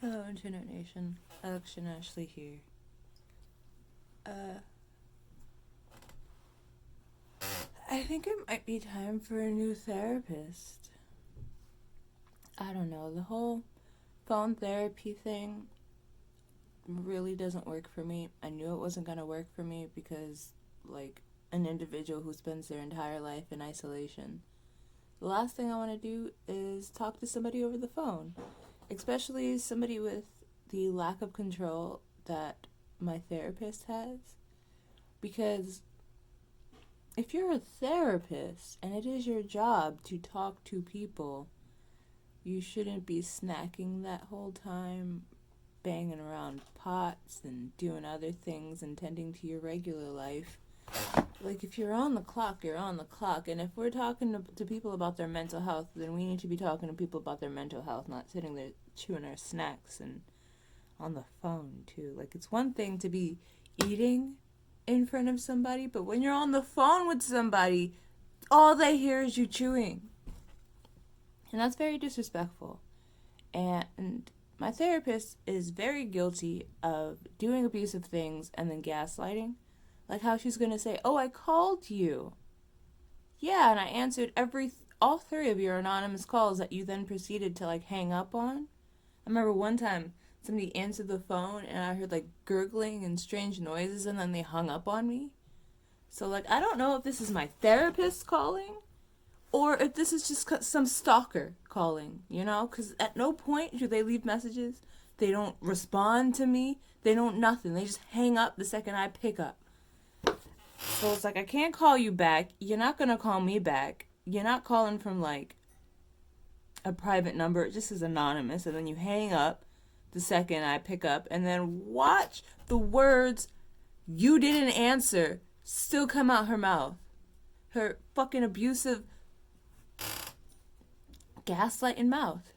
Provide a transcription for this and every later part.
Hello, Internet Nation. Election Ashley here. I think it might be time for a new therapist. I don't know, the whole phone therapy thing really doesn't work for me. I knew it wasn't gonna work for me because, like, an individual who spends their entire life in isolation, the last thing I want to do is talk to somebody over the phone, especially somebody with the lack of control that my therapist has. Because if you're a therapist and it is your job to talk to people, you shouldn't be snacking that whole time, banging around pots and doing other things and tending to your regular life. Like, if you're on the clock, you're on the clock. And if we're talking to people about their mental health, then we need to be talking to people about their mental health, not sitting there chewing our snacks and on the phone, too. Like, it's one thing to be eating in front of somebody, but when you're on the phone with somebody, all they hear is you chewing. And that's very disrespectful. And my therapist is very guilty of doing abusive things and then gaslighting. Like how she's going to say, "Oh, I called you." Yeah, and I answered all three of your anonymous calls that you then proceeded to like hang up on. I remember one time somebody answered the phone and I heard like gurgling and strange noises and then they hung up on me. So like I don't know if this is my therapist calling or if this is just some stalker calling, you know? Because at no point do they leave messages. They don't respond to me. They don't nothing. They just hang up the second I pick up. So it's like, I can't call you back. You're not going to call me back. You're not calling from like a private number. It just is anonymous. And then you hang up the second I pick up. And then watch the words "you didn't answer" still come out her mouth. Her fucking abusive, gaslighting mouth.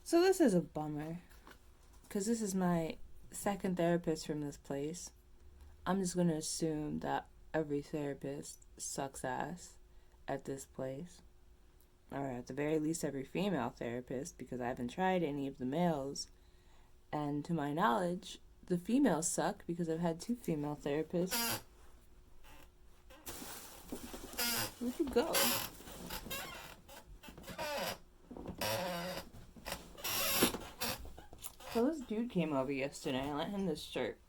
So this is a bummer. Because this is my second therapist from this place. I'm just going to assume that every therapist sucks ass at this place. Or at the very least, every female therapist, because I haven't tried any of the males. And to my knowledge, the females suck because I've had 2 female therapists. Where'd you go? So this dude came over yesterday. I lent him this shirt.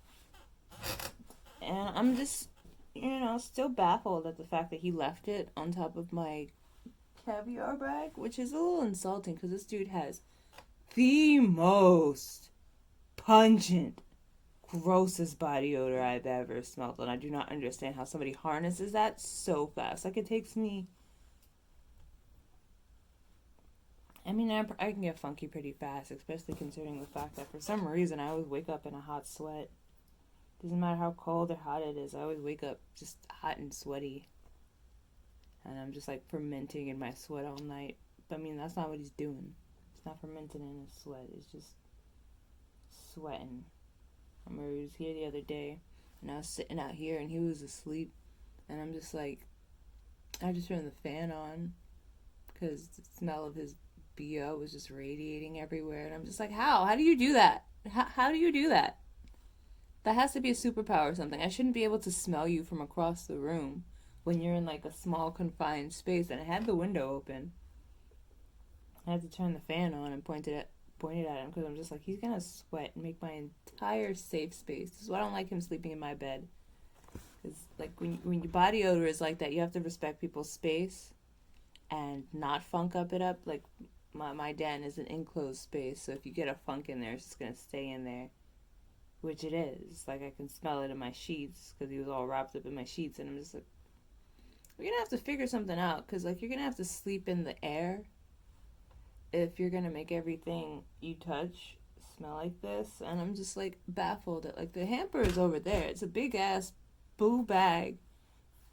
And I'm just, still baffled at the fact that he left it on top of my caviar bag, which is a little insulting because this dude has the most pungent, grossest body odor I've ever smelled, and I do not understand how somebody harnesses that so fast. Like, it takes me... I mean, I can get funky pretty fast, especially considering the fact that for some reason I always wake up in a hot sweat. Doesn't matter how cold or hot it is, I always wake up just hot and sweaty. And I'm just like fermenting in my sweat all night. But I mean, that's not what he's doing. It's not fermenting in his sweat, it's just sweating. I remember he was here the other day, and I was sitting out here, and he was asleep. And I'm just like, I just turned the fan on, because the smell of his BO was just radiating everywhere. And I'm just like, how? How do you do that? How do you do that? That has to be a superpower or something. I shouldn't be able to smell you from across the room when you're in like a small confined space. And I had the window open. I had to turn the fan on and pointed at him because I'm just like, he's gonna sweat and make my entire safe space. This is why I don't like him sleeping in my bed. Because like when your body odor is like that, you have to respect people's space and not funk up it up. Like my den is an enclosed space, so if you get a funk in there, it's just gonna stay in there. Which it is. Like, I can smell it in my sheets because he was all wrapped up in my sheets, and I'm just like, we're gonna have to figure something out because like you're gonna have to sleep in the air if you're gonna make everything you touch smell like this. And I'm just like baffled at like the hamper is over there. It's a big ass blue bag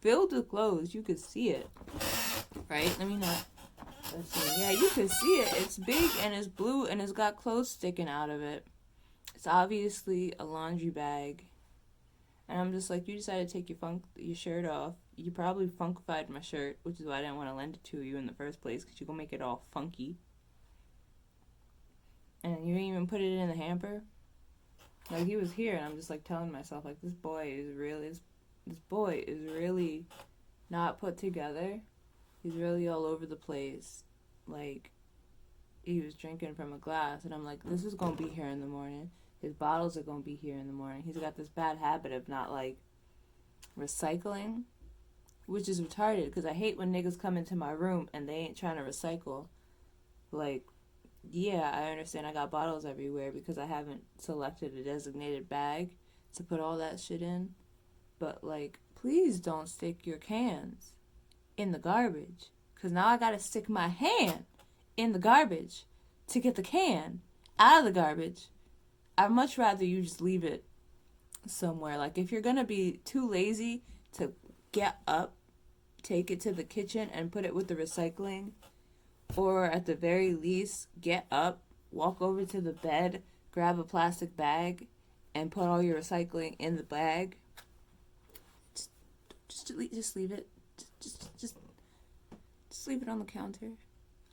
filled with clothes. You could see it, right? Let me not. Let's see. Yeah, you can see it. It's big and it's blue and it's got clothes sticking out of it. It's obviously a laundry bag. And I'm just like, you decided to take your shirt off. You probably funkified my shirt, which is why I didn't want to lend it to you in the first place, because you're going to make it all funky. And you didn't even put it in the hamper? Like, he was here, and I'm just, like, telling myself, like, this boy is really not put together. He's really all over the place. Like, he was drinking from a glass, and I'm like, this is gonna be here in the morning. His bottles are gonna be here in the morning. He's got this bad habit of not, like, recycling, which is retarded, because I hate when niggas come into my room and they ain't trying to recycle. Like, yeah, I understand I got bottles everywhere because I haven't selected a designated bag to put all that shit in. But, like, please don't stick your cans in the garbage. Because now I gotta stick my hand in the garbage to get the can out of the garbage. I'd much rather you just leave it somewhere. Like, if you're gonna be too lazy to get up, take it to the kitchen and put it with the recycling, or at the very least, get up, walk over to the bed, grab a plastic bag, and put all your recycling in the bag. Just leave it. Just leave it on the counter.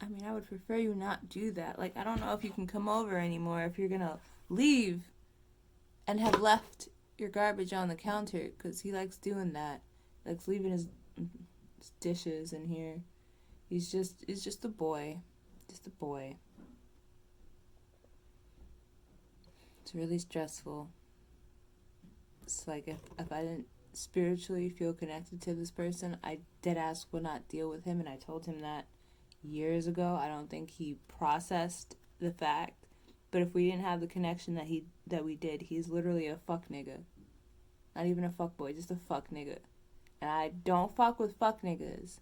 I mean, I would prefer you not do that. Like, I don't know if you can come over anymore if you're gonna leave and have left your garbage on the counter, because he likes doing that. He likes leaving his dishes in here. He's just a boy. Just a boy. It's really stressful. It's like if I didn't spiritually feel connected to this person, I deadass would not deal with him, and I told him that years ago. I don't think he processed the fact. But if we didn't have the connection that we did, he's literally a fuck nigga. Not even a fuck boy, just a fuck nigga. And I don't fuck with fuck niggas.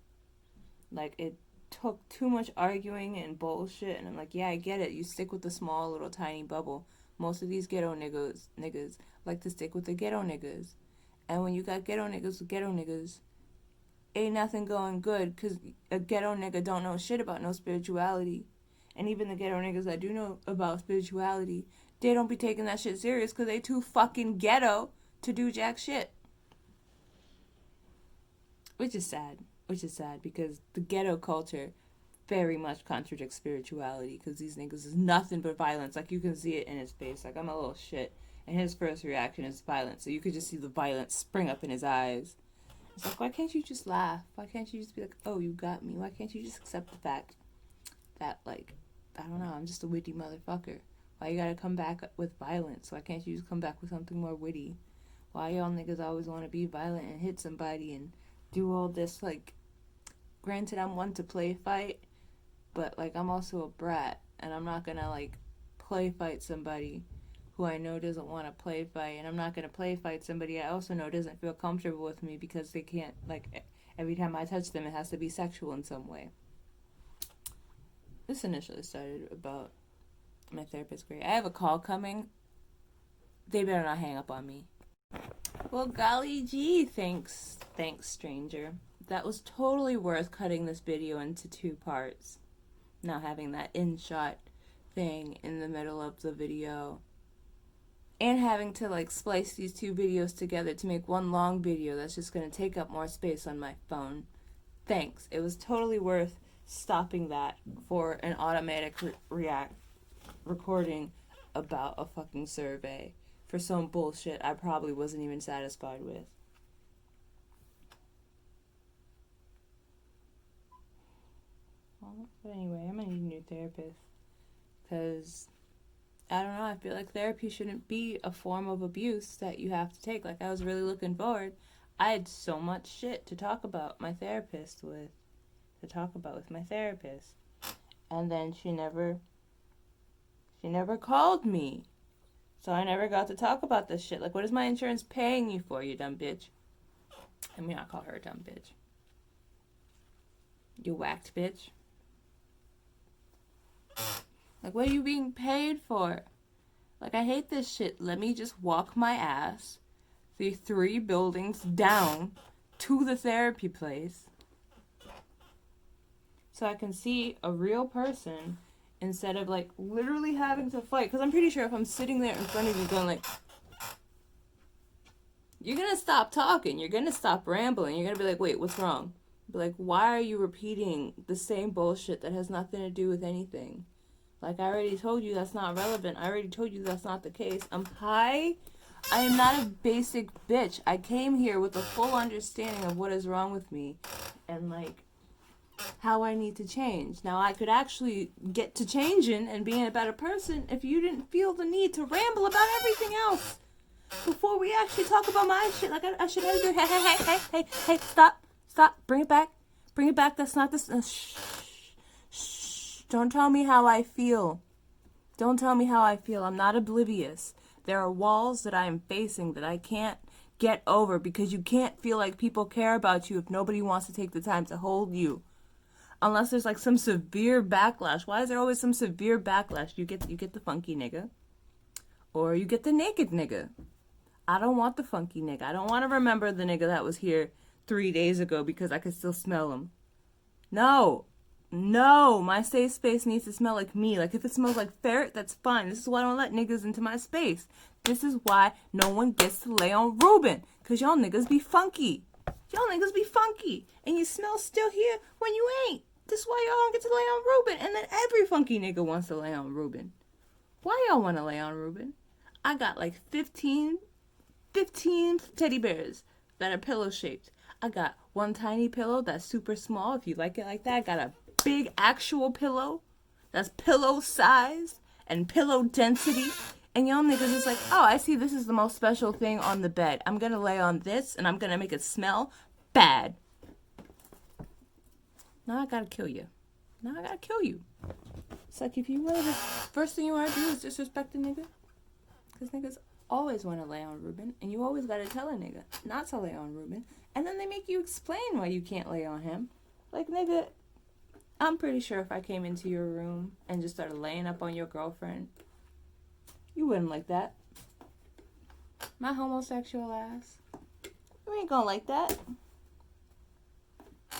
Like, it took too much arguing and bullshit, and I'm like, yeah, I get it. You stick with the small little tiny bubble. Most of these ghetto niggas like to stick with the ghetto niggas. And when you got ghetto niggas with ghetto niggas, ain't nothing going good, because a ghetto nigga don't know shit about no spirituality. And even the ghetto niggas that do know about spirituality, they don't be taking that shit serious because they too fucking ghetto to do jack shit. Which is sad because the ghetto culture very much contradicts spirituality, because these niggas is nothing but violence. Like, you can see it in his face. Like, I'm a little shit. And his first reaction is violence. So you could just see the violence spring up in his eyes. It's like, why can't you just laugh? Why can't you just be like, oh, you got me? Why can't you just accept the fact that, like, I don't know, I'm just a witty motherfucker? Why you gotta come back with violence? Why can't you just come back with something more witty? Why y'all niggas always want to be violent and hit somebody and do all this? Like, granted, I'm one to play fight, but, like, I'm also a brat, and I'm not gonna, like, play fight somebody who I know doesn't want to play fight, and I'm not gonna play fight somebody I also know doesn't feel comfortable with me, because they can't, like, every time I touch them, it has to be sexual in some way. This initially started about my therapist. Great. I have a call coming. They better not hang up on me. Well, golly gee, thanks, stranger. That was totally worth cutting this video into 2 parts. Now having that in-shot thing in the middle of the video. And having to, like, splice these 2 videos together to make one long video that's just going to take up more space on my phone. Thanks. It was totally worth stopping that for an automatic recording about a fucking survey for some bullshit I probably wasn't even satisfied with. Well, but anyway, I'm gonna need a new therapist, because I don't know, I feel like therapy shouldn't be a form of abuse that you have to take. Like, I was really looking forward. I had so much shit to talk about my therapist with. And then she never called me. So I never got to talk about this shit. Like, what is my insurance paying you for, you dumb bitch? I mean, I call her a dumb bitch. You whacked bitch. Like, what are you being paid for? Like, I hate this shit. Let me just walk my ass the 3 buildings down to the therapy place so I can see a real person, instead of, like, literally having to fight. Because I'm pretty sure if I'm sitting there in front of you going, like, you're going to stop talking. You're going to stop rambling. You're going to be like, wait, what's wrong? Be like, why are you repeating the same bullshit that has nothing to do with anything? Like, I already told you that's not relevant. I already told you that's not the case. I'm high. I am not a basic bitch. I came here with a full understanding of what is wrong with me and, like, how I need to change. Now, I could actually get to changing and being a better person if you didn't feel the need to ramble about everything else before we actually talk about my shit. Like, I should have to do, hey, stop, bring it back. That's not this. Shh. Don't tell me how I feel. I'm not oblivious. There are walls that I am facing that I can't get over because you can't feel like people care about you if nobody wants to take the time to hold you. Unless there's like some severe backlash. Why is there always some severe backlash? You get the funky nigga. Or you get the naked nigga. I don't want the funky nigga. I don't want to remember the nigga that was here 3 days ago because I could still smell him. No, my safe space needs to smell like me. Like, if it smells like ferret, that's fine. This is why I don't let niggas into my space. This is why no one gets to lay on Ruben. Because y'all niggas be funky. And you smell still here when you ain't. This is why y'all don't get to lay on Ruben. And then every funky nigga wants to lay on Ruben. Why y'all want to lay on Ruben? I got like 15 teddy bears that are pillow shaped. I got one tiny pillow that's super small, if you like it like that. I got a big actual pillow that's pillow sized and pillow density. And y'all niggas is like, oh, I see this is the most special thing on the bed. I'm going to lay on this and I'm going to make it smell bad. Now I gotta kill you. It's like, if you want to, first thing you want to do is disrespect a nigga. Because niggas always want to lay on Ruben. And you always got to tell a nigga not to lay on Ruben. And then they make you explain why you can't lay on him. Like, nigga, I'm pretty sure if I came into your room and just started laying up on your girlfriend, you wouldn't like that. My homosexual ass. You ain't gonna like that.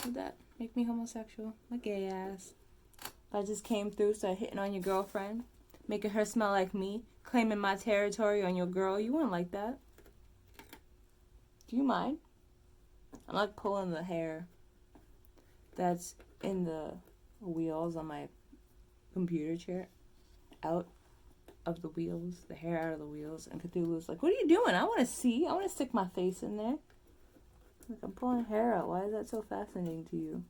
Would that make me homosexual? My gay ass. If I just came through, started hitting on your girlfriend, making her smell like me, claiming my territory on your girl, you wouldn't like that. Do you mind? I like pulling the hair that's in the wheels on my computer chair out of the wheels, the hair out of the wheels, and Cthulhu's like, what are you doing? I want to see. I want to stick my face in there. Like, I'm pulling hair out. Why is that so fascinating to you?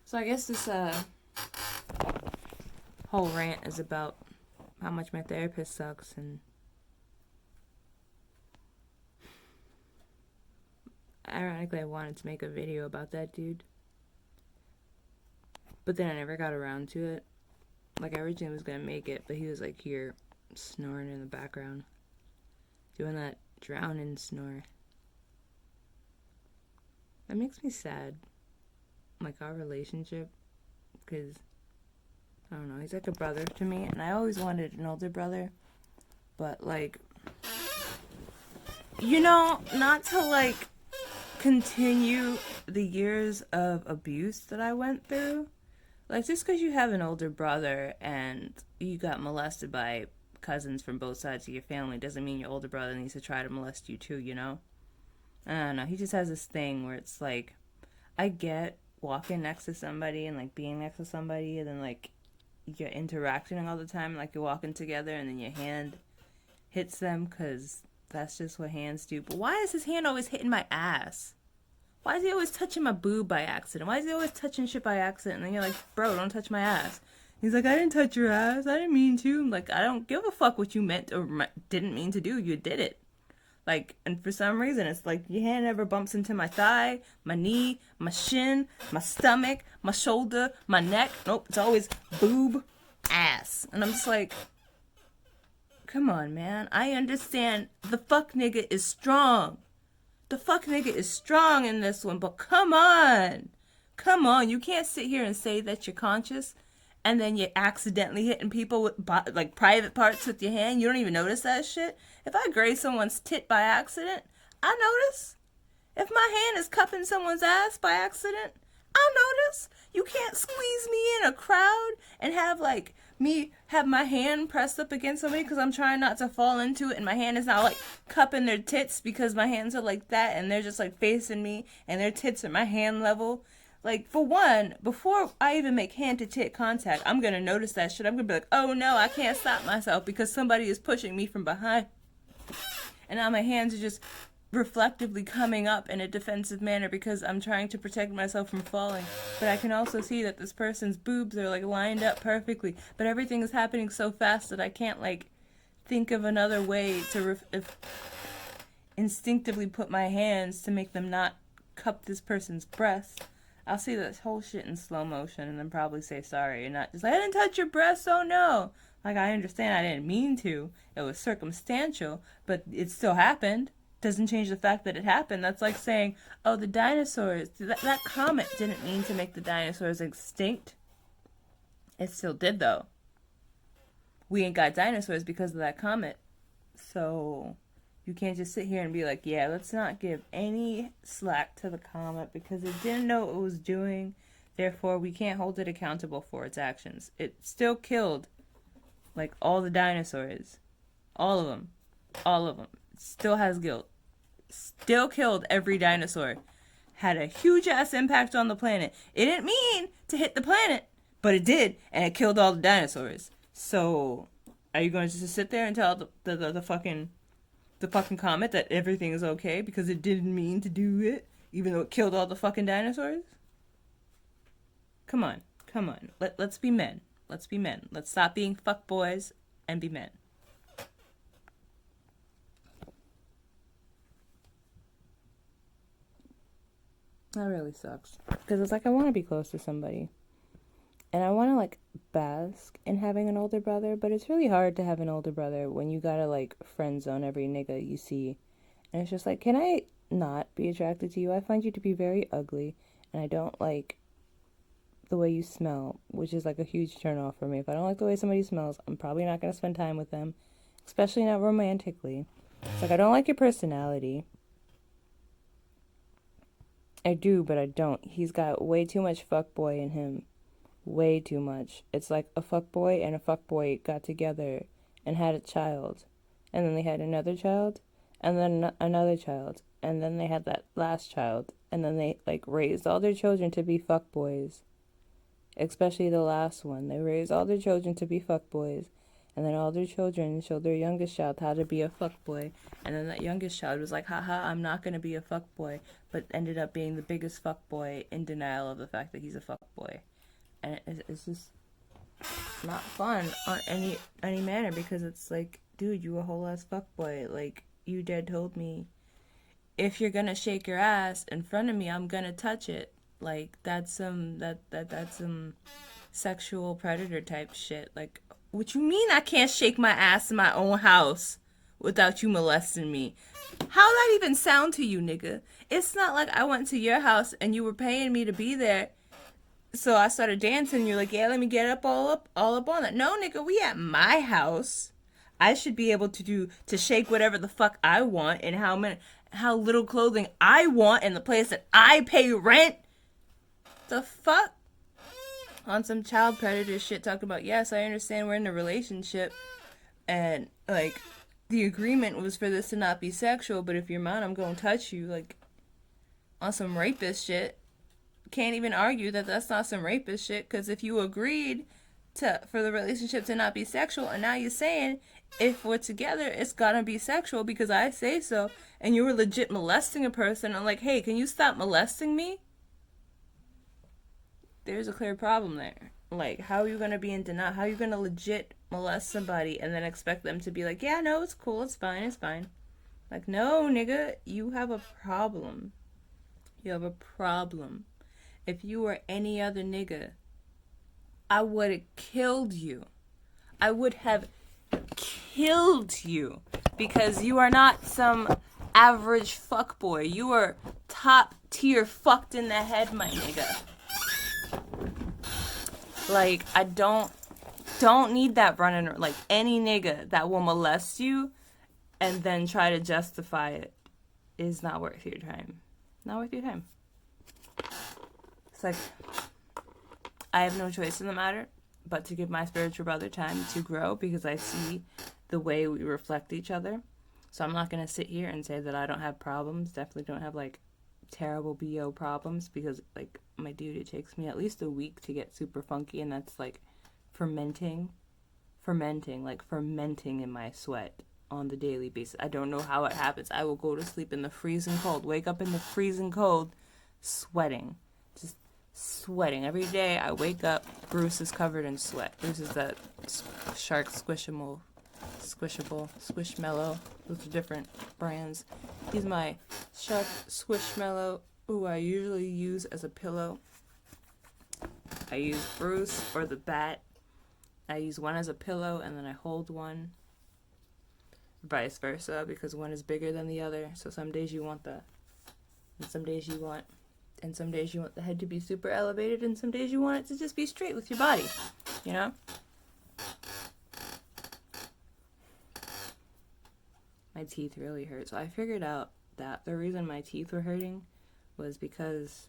So I guess this whole rant is about how much my therapist sucks, and ironically I wanted to make a video about that dude, but then I never got around to it. Like, I originally was gonna make it, but he was like here snoring in the background, doing that drowning snore. That makes me sad, like, our relationship, because I don't know, he's like a brother to me, and I always wanted an older brother, but, like, you know, not to, like, continue the years of abuse that I went through. Like, just because you have an older brother and you got molested by cousins from both sides of your family doesn't mean your older brother needs to try to molest you too, you know? I don't know, he just has this thing where it's like, I get walking next to somebody and, like, being next to somebody, and then, like, you're interacting all the time, like, you're walking together and then your hand hits them, because that's just what hands do. But why is his hand always hitting my ass? Why is he always touching my boob by accident? Why is he always touching shit by accident? And then you're like, bro, don't touch my ass. He's like, I didn't touch your ass. I didn't mean to. I'm like, I don't give a fuck what you meant or didn't mean to do. You did it. Like, and for some reason, it's like your hand never bumps into my thigh, my knee, my shin, my stomach, my shoulder, my neck. Nope, it's always boob, ass. And I'm just like, come on, man. I understand the fuck nigga is strong. The fuck nigga is strong in this one, but come on. Come on. You can't sit here and say that you're conscious and then you're accidentally hitting people with, like, private parts with your hand. You don't even notice that shit. If I graze someone's tit by accident, I notice. If my hand is cupping someone's ass by accident, I notice. You can't squeeze me in a crowd and have, like, me have my hand pressed up against somebody because I'm trying not to fall into it, and my hand is not, like, cupping their tits because my hands are like that and they're just, like, facing me and their tits are my hand level. Like, for one, before I even make hand-to-tit contact, I'm gonna notice that shit. I'm gonna be like, oh no, I can't stop myself because somebody is pushing me from behind. And now my hands are just reflectively coming up in a defensive manner because I'm trying to protect myself from falling. But I can also see that this person's boobs are like lined up perfectly. But everything is happening so fast that I can't like think of another way to instinctively put my hands to make them not cup this person's breast. I'll see this whole shit in slow motion and then probably say sorry and not just like, I didn't touch your breast, oh no. Like, I understand I didn't mean to. It was circumstantial, but it still happened. Doesn't change the fact that it happened. That's like saying, oh, the dinosaurs, that comet didn't mean to make the dinosaurs extinct. It still did, though. We ain't got dinosaurs because of that comet. So you can't just sit here and be like, yeah, let's not give any slack to the comet because it didn't know what it was doing. Therefore, we can't hold it accountable for its actions. It still killed, like, all the dinosaurs. All of them. All of them. It still has guilt. Still killed every dinosaur. Had a huge ass impact on the planet. It didn't mean to hit the planet, but it did, and it killed all the dinosaurs. So, are you going to just sit there and tell the fucking comet that everything is okay because it didn't mean to do it, even though it killed all the fucking dinosaurs? Come on. Come on. Let's be men. Let's be men. Let's stop being fuckboys and be men. That really sucks. Because it's like I want to be close to somebody. And I want to, like, bask in having an older brother. But it's really hard to have an older brother when you gotta, like, friend zone every nigga you see. And it's just like, can I not be attracted to you? I find you to be very ugly. And I don't like the way you smell, which is, like, a huge turn off for me. If I don't like the way somebody smells, I'm probably not going to spend time with them. Especially not romantically. It's like, I don't like your personality. I do, but I don't. He's got way too much fuckboy in him. Way too much. It's like a fuckboy and a fuckboy got together and had a child. And then they had another child. And then another child. And then they had that last child. And then they, like, raised all their children to be fuckboys. Especially the last one. They raised all their children to be fuckboys. And then all their children showed their youngest child how to be a fuckboy. And then that youngest child was like, haha, I'm not going to be a fuckboy. But ended up being the biggest fuckboy in denial of the fact that he's a fuckboy. And it's just not fun on any manner because it's like, dude, you a whole ass fuckboy. Like, you dead told me, if you're going to shake your ass in front of me, I'm going to touch it. Like, that's some sexual predator type shit. Like, what you mean I can't shake my ass in my own house without you molesting me? How that even sound to you, nigga? It's not like I went to your house and you were paying me to be there. So I started dancing. You're like, yeah, let me get up all up on that. No, nigga, we at my house. I should be able to shake whatever the fuck I want and how little clothing I want in the place that I pay rent. The fuck? On some child predator shit talking about, yes, I understand we're in a relationship and, like, the agreement was for this to not be sexual, but if you're mine, I'm gonna touch you. Like, on some rapist shit. Can't even argue that that's not some rapist shit, because if you agreed for the relationship to not be sexual, and now you're saying if we're together it's gotta be sexual because I say so, and you were legit molesting a person, I'm like, hey, can you stop molesting me? There's a clear problem there. Like, how are you gonna be in denial? How are you gonna legit molest somebody and then expect them to be like, yeah, no, it's cool, it's fine. Like, no, nigga, you have a problem. You have a problem. If you were any other nigga, I would have killed you. I would have killed you. Because you are not some average fuckboy. You are top tier fucked in the head, my nigga. Like, I don't need that running. Like, any nigga that will molest you and then try to justify it is not worth your time. Not worth your time. It's like, I have no choice in the matter but to give my spiritual brother time to grow because I see the way we reflect each other. So I'm not going to sit here and say that I don't have problems. Definitely don't have, like, terrible BO problems because, like, my dude, it takes me at least a week to get super funky, and that's like fermenting in my sweat on the daily basis. I don't know how it happens. I will go to sleep in the freezing cold, wake up in the freezing cold, sweating. Just sweating. Every day I wake up, Bruce is covered in sweat. Bruce is that Shark Squishmallow. Those are different brands. He's my Shark Squishmallow, who I usually use as a pillow. I use Bruce or the bat. I use one as a pillow and then I hold one. Vice versa, because one is bigger than the other. So some days you want and some days you want the head to be super elevated, and some days you want it to just be straight with your body, you know? My teeth really hurt. So I figured out that the reason my teeth were hurting was because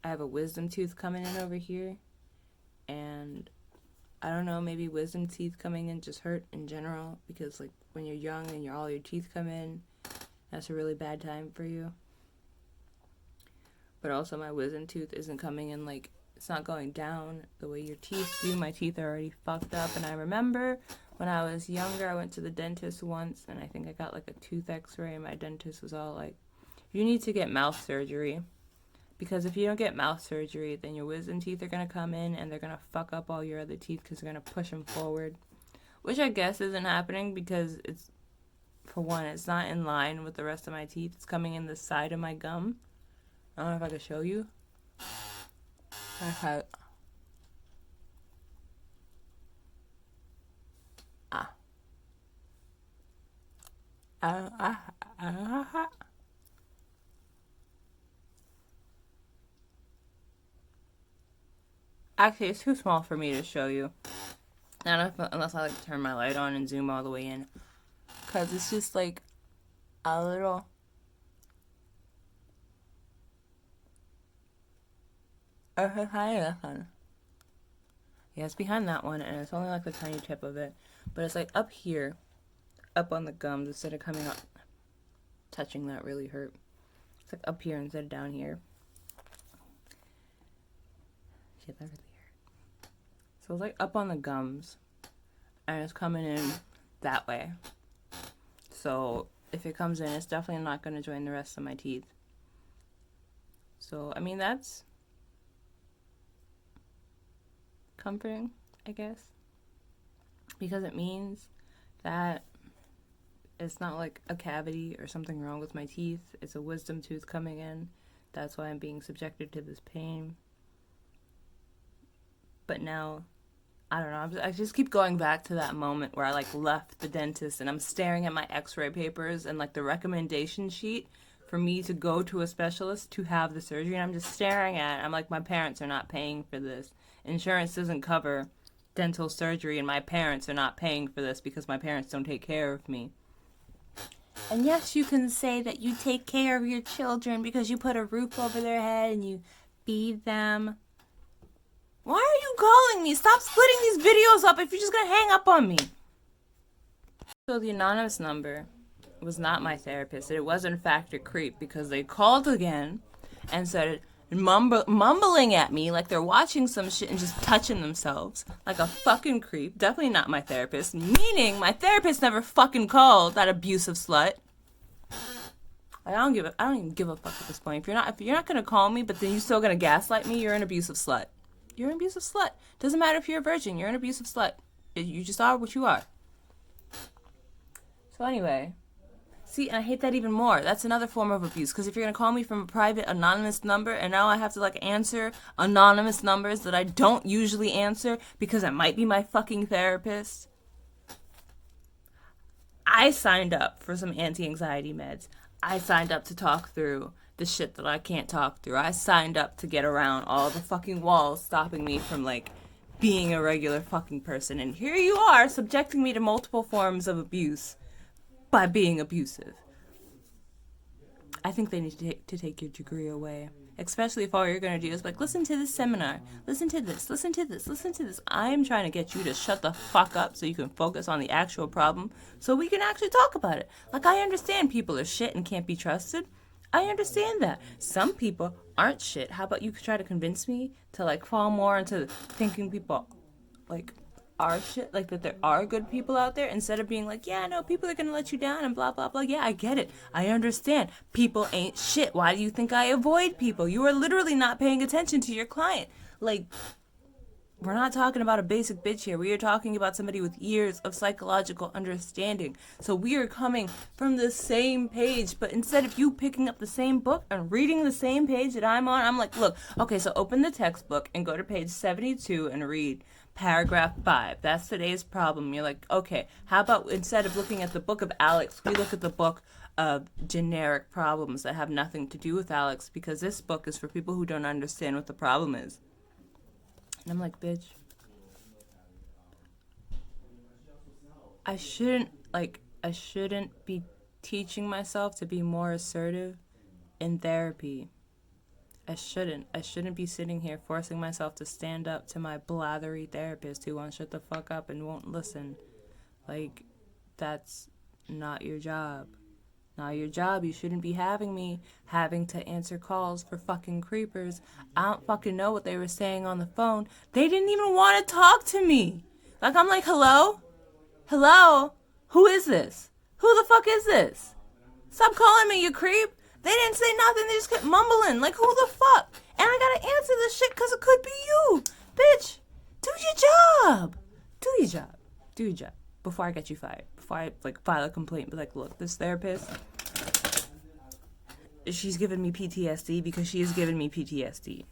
I have a wisdom tooth coming in over here, and I don't know, maybe wisdom teeth coming in just hurt in general, because like when you're young and all your teeth come in, that's a really bad time for you. But also my wisdom tooth isn't coming in, like, it's not going down the way your teeth do. My teeth are already fucked up, and I remember when I was younger, I went to the dentist once, and I think I got like a tooth x-ray, and my dentist was all like, you need to get mouth surgery. Because if you don't get mouth surgery, then your wisdom teeth are going to come in and they're going to fuck up all your other teeth because they're going to push them forward. Which I guess isn't happening because it's, for one, it's not in line with the rest of my teeth. It's coming in the side of my gum. I don't know if I can show you. Okay. Actually, it's too small for me to show you. I don't know unless I like turn my light on and zoom all the way in. Because it's just like a little... Yeah, it's behind that one, and it's only like the tiny tip of it. But it's like up here, up on the gums, instead of coming up. Touching that really hurt. It's like up here instead of down here. Shit, that really hurt. So it's like up on the gums, and it's coming in that way. So if it comes in, it's definitely not going to join the rest of my teeth. So, I mean, that's comforting, I guess, because it means that it's not like a cavity or something wrong with my teeth. It's a wisdom tooth coming in. That's why I'm being subjected to this pain. But now, I don't know, I just keep going back to that moment where I like left the dentist and I'm staring at my x-ray papers and like the recommendation sheet for me to go to a specialist to have the surgery, and I'm just staring at it. I'm like, my parents are not paying for this. Insurance doesn't cover dental surgery, and my parents are not paying for this because my parents don't take care of me. And yes, you can say that you take care of your children because you put a roof over their head and you feed them. Why are you calling me? Stop splitting these videos up if you're just going to hang up on me. So the anonymous number was not my therapist. It was in fact a creep, because they called again and said, mumbling at me like they're watching some shit and just touching themselves like a fucking creep. Definitely not my therapist. Meaning my therapist never fucking called, that abusive slut. I don't even give a fuck at this point. If you're not gonna call me, but then you're still gonna gaslight me, you're an abusive slut. You're an abusive slut. Doesn't matter if you're a virgin. You're an abusive slut. You just are what you are. So anyway. See, and I hate that even more. That's another form of abuse. Because if you're going to call me from a private anonymous number, and now I have to like answer anonymous numbers that I don't usually answer because it might be my fucking therapist. I signed up for some anti-anxiety meds. I signed up to talk through the shit that I can't talk through. I signed up to get around all the fucking walls stopping me from like being a regular fucking person. And here you are subjecting me to multiple forms of abuse by being abusive. I think they need to take your degree away. Especially if all you're going to do is like, listen to this seminar. Listen to this. Listen to this. Listen to this. I'm trying to get you to shut the fuck up so you can focus on the actual problem so we can actually talk about it. Like, I understand people are shit and can't be trusted. I understand that. Some people aren't shit. How about you try to convince me to like fall more into thinking people like are shit, like that there are good people out there, instead of being like, yeah, no, people are gonna let you down and blah blah blah. Yeah, I get it. I understand. People ain't shit. Why do you think I avoid people? You are literally not paying attention to your client. Like, we're not talking about a basic bitch here. We are talking about somebody with years of psychological understanding. So we are coming from the same page, but instead of you picking up the same book and reading the same page that I'm on, I'm like, look, okay, so open the textbook and go to page 72 and read paragraph 5. That's today's problem. You're like, okay, how about instead of looking at the book of Alex, we look at the book of generic problems that have nothing to do with Alex, because this book is for people who don't understand what the problem is. And I'm like, bitch, I shouldn't be teaching myself to be more assertive in therapy. I shouldn't be sitting here forcing myself to stand up to my blathery therapist who won't shut the fuck up and won't listen. Like, that's not your job. Not your job. You shouldn't be having me having to answer calls for fucking creepers. I don't fucking know what they were saying on the phone. They didn't even want to talk to me. Like, I'm like, hello? Hello? Who is this? Who the fuck is this? Stop calling me, you creep. They didn't say nothing. They just kept mumbling. Like, who the fuck? And I gotta answer this shit because it could be you. Bitch, do your job. Do your job. Do your job. Before I get you fired. Before I, like, file a complaint. Be like, look, this therapist, she's giving me PTSD because she has given me PTSD.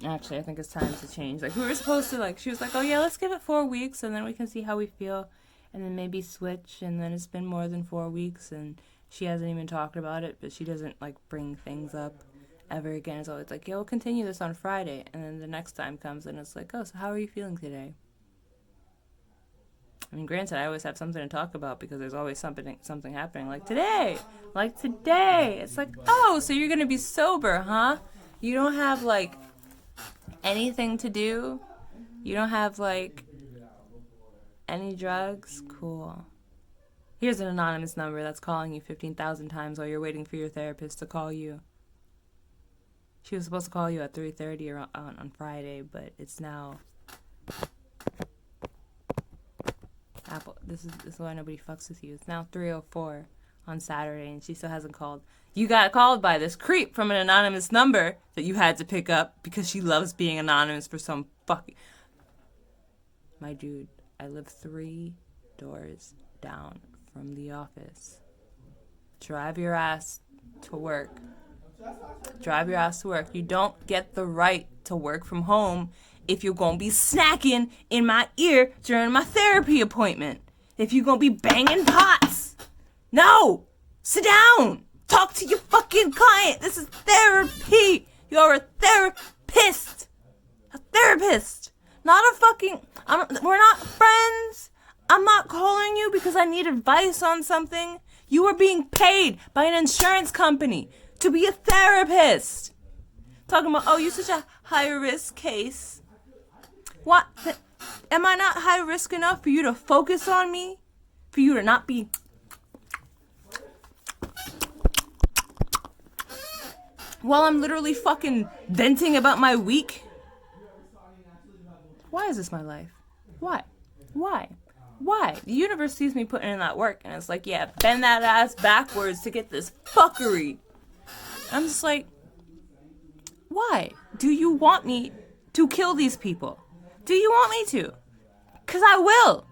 Actually, I think it's time to change. Like, we were supposed to, like, she was like, oh, yeah, let's give it 4 weeks, and then we can see how we feel, and then maybe switch, and then it's been more than 4 weeks, and she hasn't even talked about it, but she doesn't, like, bring things up ever again. It's always like, yeah, we'll continue this on Friday, and then the next time comes, and it's like, oh, so how are you feeling today? I mean, granted, I always have something to talk about because there's always something happening. Like today. It's like, oh, so you're going to be sober, huh? You don't have, like, anything to do? You don't have, like, any drugs? Cool. Here's an anonymous number that's calling you 15,000 times while you're waiting for your therapist to call you. She was supposed to call you at 3:30 on Friday, but it's now... Apple, this is why nobody fucks with you. It's now 3:04 on Saturday, and she still hasn't called. You got called by this creep from an anonymous number that you had to pick up because she loves being anonymous for some fucking... My dude, I live 3 doors down from the office. Drive your ass to work. Drive your ass to work. You don't get the right to work from home if you're going to be snacking in my ear during my therapy appointment. If you're going to be banging pots. No! Sit down! Talk to your fucking client! This is therapy! You're a therapist! A therapist! Not a fucking... we're not friends! I'm not calling you because I need advice on something. You are being paid by an insurance company to be a therapist. Talking about, oh, you're such a high-risk case. What? Am I not high risk enough for you to focus on me? For you to not be... While I'm literally fucking venting about my week? Why is this my life? Why? The universe sees me putting in that work, and it's like, yeah, bend that ass backwards to get this fuckery. I'm just like, why? Do you want me to kill these people? Do you want me to? Because I will.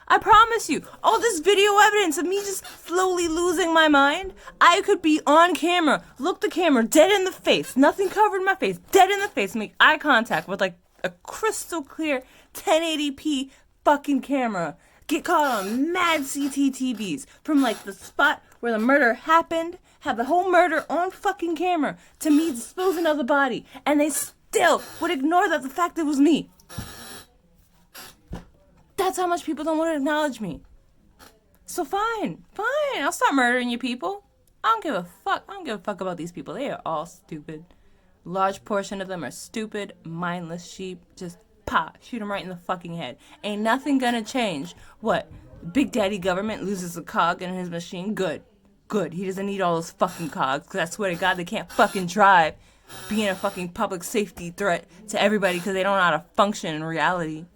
I promise you. All this video evidence of me just slowly losing my mind. I could be on camera, look the camera dead in the face, nothing covered my face, dead in the face, make eye contact with like a crystal clear 1080p fucking camera. Get caught on mad CCTVs from like the spot where the murder happened, have the whole murder on fucking camera to me disposing of the body, and they still would ignore that the fact it was me. That's how much people don't want to acknowledge me. So fine, I'll start murdering you people. I don't give a fuck about these people. They are all stupid. Large portion of them are stupid, mindless sheep. Just shoot them right in the fucking head. Ain't nothing gonna change. What? Big Daddy government loses a cog in his machine? Good. Good. He doesn't need all those fucking cogs, because I swear to God, they can't fucking drive. Being a fucking public safety threat to everybody because they don't know how to function in reality.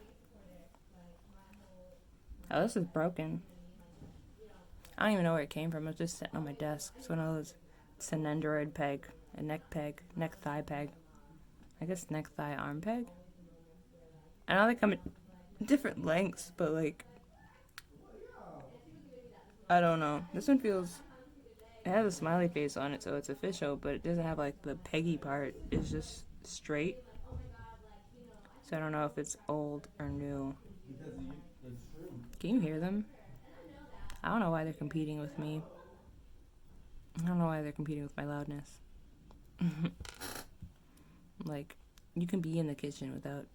Oh, this is broken. I don't even know where it came from. It was just sitting on my desk. It's one of those. It's an Android peg, a neck peg, neck thigh peg. I guess neck thigh arm peg. I know they come in different lengths, but like, I don't know. This one feels. It has a smiley face on it, so it's official, but it doesn't have like the peggy part. It's just straight. So I don't know if it's old or new. Can you hear them? I don't know why they're competing with me. I don't know why they're competing with my loudness. Like, you can be in the kitchen without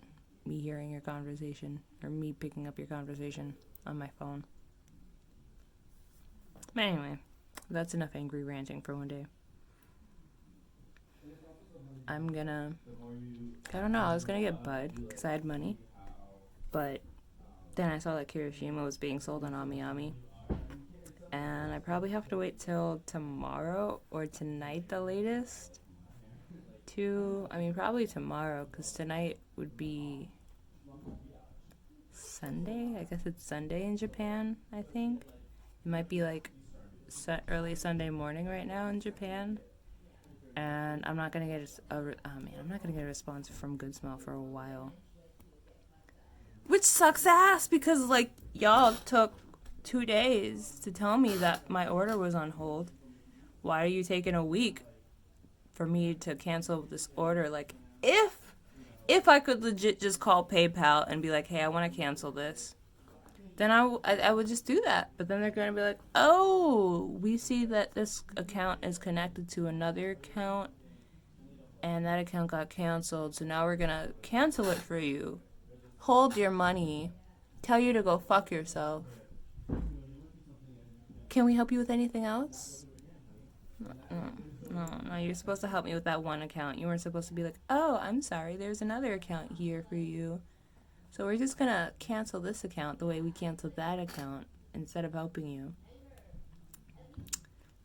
me hearing your conversation or me picking up your conversation on my phone. But anyway, that's enough angry ranting for one day. I don't know, I was gonna get Bud because I had money. But then I saw that Kirishima was being sold on AmiAmi. And I probably have to wait till tomorrow or tonight the latest. Probably tomorrow, because tonight would be Sunday. I guess it's Sunday in Japan, I think. It might be like early Sunday morning right now in Japan. And I'm not gonna get I'm not gonna get a response from Good Smell for a while. Which sucks ass, because like y'all took 2 days to tell me that my order was on hold. Why are you taking a week for me to cancel this order? Like, if I could legit just call PayPal and be like, hey, I want to cancel this, then I would just do that. But then they're going to be like, oh, we see that this account is connected to another account, and that account got canceled, so now we're going to cancel it for you. Hold your money. Tell you to go fuck yourself. Can we help you with anything else? No, you're supposed to help me with that one account. You weren't supposed to be like, oh, I'm sorry, there's another account here for you. So we're just gonna cancel this account the way we canceled that account instead of helping you.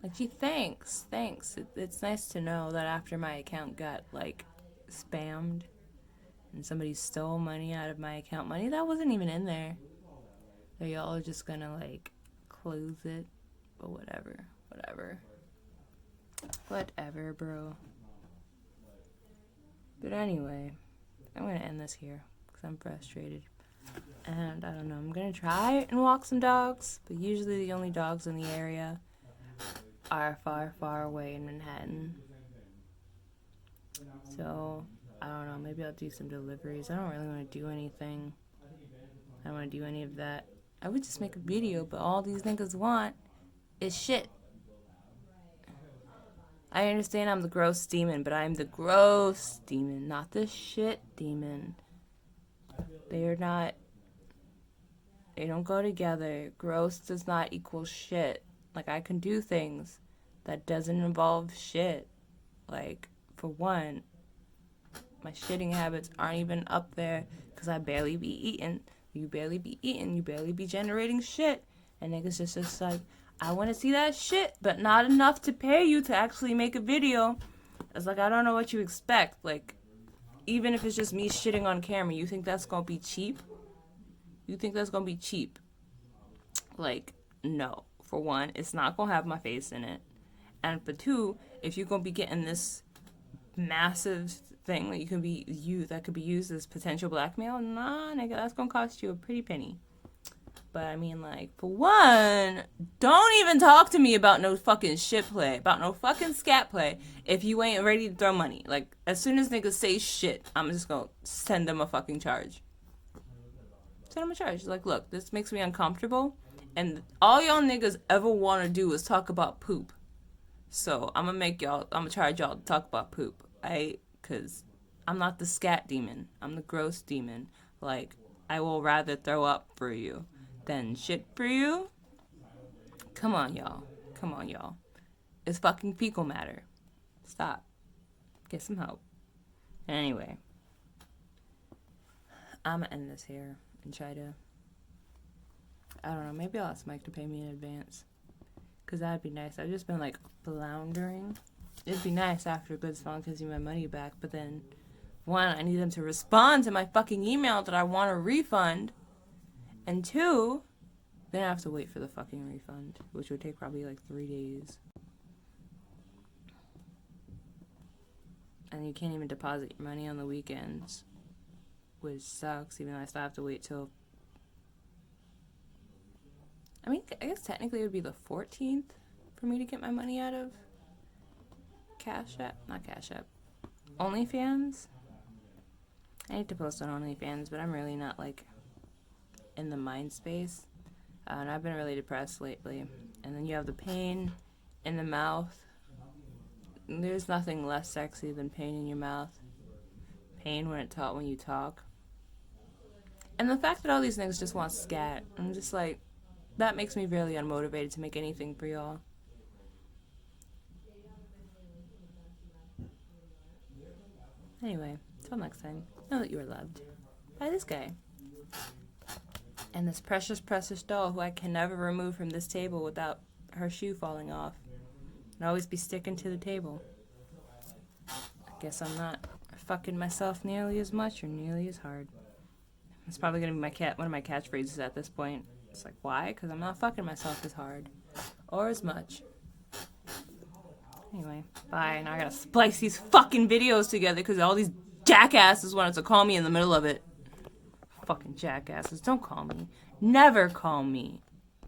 Like, gee, thanks. It's nice to know that after my account got, like, spammed and somebody stole money out of my account, money that wasn't even in there, that y'all are just gonna, like, close it. But whatever, bro. But anyway, I'm gonna end this here because I'm frustrated. And I don't know, I'm gonna try and walk some dogs, but usually the only dogs in the area are far, far away in Manhattan. So, I don't know, maybe I'll do some deliveries. I don't really want to do anything. I don't want to do any of that. I would just make a video, but all these niggas want is shit. I understand I'm the gross demon, but I'm the gross demon, not the shit demon. They don't go together. Gross does not equal shit. Like, I can do things that doesn't involve shit. Like, for one, my shitting habits aren't even up there because I barely be eating. You barely be eating. You barely be generating shit. And niggas just like, I want to see that shit, but not enough to pay you to actually make a video. It's like, I don't know what you expect. Like, even if it's just me shitting on camera, you think that's going to be cheap? You think that's going to be cheap? Like, no. For one, it's not going to have my face in it. And for two, if you're going to be getting this massive thing that could be used as potential blackmail, nah, nigga, that's going to cost you a pretty penny. But I mean, like, for one, don't even talk to me about no fucking shit play, about no fucking scat play if you ain't ready to throw money. Like, as soon as niggas say shit, I'm just gonna send them a fucking charge. Send them a charge. Like, look, this makes me uncomfortable, and all y'all niggas ever want to do is talk about poop. So I'm gonna charge y'all to talk about poop. Cause I'm not the scat demon. I'm the gross demon. Like, I will rather throw up for you than shit for you. Come on, y'all. It's fucking fecal matter. Stop. Get some help. Anyway, I'm gonna end this here and try to, I don't know, maybe I'll ask Mike to pay me in advance. Because that'd be nice. I've just been, like, floundering. It'd be nice after a good song gives you my money back, but then, one, I need them to respond to my fucking email that I want a refund, and two, then I have to wait for the fucking refund, which would take probably, like, 3 days. And you can't even deposit your money on the weekends, which sucks, even though I still have to wait till... I mean, I guess technically it would be the 14th for me to get my money out of Cash App. Not Cash App. OnlyFans. I need to post on OnlyFans, but I'm really not, like, in the mind space. And I've been really depressed lately. And then you have the pain in the mouth. There's nothing less sexy than pain in your mouth. Pain when you talk. And the fact that all these niggas just want scat. I'm just like, that makes me really unmotivated to make anything for y'all. Anyway, till next time, know that you are loved by this guy. And this precious, precious doll who I can never remove from this table without her shoe falling off. And always be sticking to the table. I guess I'm not fucking myself nearly as much or nearly as hard. It's probably going to be one of my catchphrases at this point. It's like, why? Because I'm not fucking myself as hard. Or as much. Anyway, bye. Now I gotta splice these fucking videos together because all these jackasses wanted to call me in the middle of it. Fucking jackasses. Don't call me. Never call me.